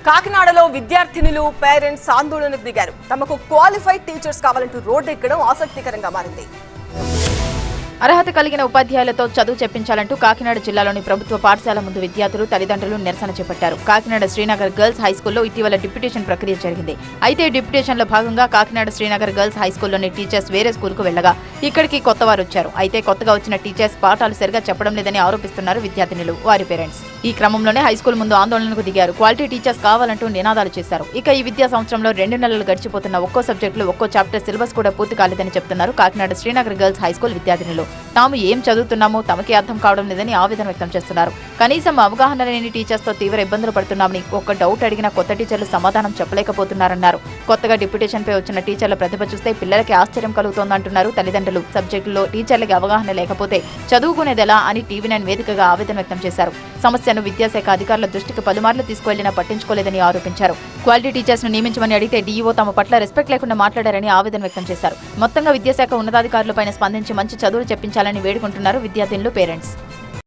కాకినాడలో విద్యార్థినులు పేరెంట్స్ ఆందోళనకు దిగారు. తమకు క్వాలిఫైడ్ టీచర్స్ కావాలంటూ రోడ్డు ఎక్కడం ఆసక్తికరంగా మారింది. అర్హత కలిగిన ఉపాధ్యాయులతో చదువు చెప్పించాలంటూ కాకినాడ జిల్లాలోని ప్రభుత్వ పాఠశాల ముందు విద్యార్థులు తల్లిదండ్రులు నిరసన చేపట్టారు. కాకినాడ శ్రీనగర్ గర్ల్స్ హైస్కూల్లో ఇటీవల డిప్యుటేషన్ ప్రక్రియ జరిగింది. అయితే డిప్యుటేషన్లో భాగంగా కాకినాడ శ్రీనగర్ గర్ల్స్ హైస్కూల్లోని టీచర్స్ వేరే స్కూల్కు వెళ్లగా ఇక్కడికి కొత్త వారు వచ్చారు. అయితే కొత్తగా వచ్చిన టీచర్స్ పాఠాలు సరిగా చెప్పడం లేదని ఆరోపిస్తున్నారు విద్యార్థినులు, వారి పేరెంట్స్. ఈ క్రమంలోనే హైస్కూల్ ముందు ఆందోళనకు దిగారు. క్వాలిటీ టీచర్స్ కావాలంటూ నినాదాలు చేశారు. ఇక ఈ విద్యా సంవత్సరంలో 2 నెలలు గడిచిపోతున్న ఒక్కో సబ్జెక్టులో ఒక్కో చాప్టర్ సిలబస్ కూడా పూర్తి కాలేదని చెప్తున్నారు కాకినాడ శ్రీనగర్ గర్ల్స్ హైస్కూల్ విద్యార్థినులు. తాము ఏం చదువుతున్నామో తమకే అర్థం కావడం లేదని ఆవేదన వ్యక్తం చేస్తున్నారు. కనీసం అవగాహన లేని టీచర్స్ తో తీవ్ర ఇబ్బందులు పడుతున్నామని, ఒక్క డౌట్ అడిగిన కొత్త టీచర్లు సమాధానం చెప్పలేకపోతున్నారన్నారు. కొత్తగా డిప్యుటేషన్ పై వచ్చిన టీచర్ల ప్రతిభ చూస్తే పిల్లలకి ఆశ్చర్యం కలుగుతోందంటున్నారు తల్లిదండ్రులు. సబ్జెక్టులో టీచర్లకి అవగాహన లేకపోతే చదువుకునేదెలా అని టీవీ9 వేదికగా ఆవేదన వ్యక్తం చేశారు. సమస్యను విద్యాశాఖ అధికారుల దృష్టికి పలుమార్లు తీసుకువెళ్లినా పట్టించుకోలేదని ఆరోపించారు. క్వాలిటీ టీచర్స్ ను నియమించమని అడిగితే డీఈఓ తమ పట్ల రెస్పెక్ట్ లేకుండా మాట్లాడారని ఆవేదన వ్యక్తం చేశారు. మొత్తంగా విద్యాశాఖ ఉన్నతాధికారులపైన స్పందించి మంచి చదువులు చెప్పించాలని వేడుకుంటున్నారు విద్యార్థినులు, పేరెంట్స్.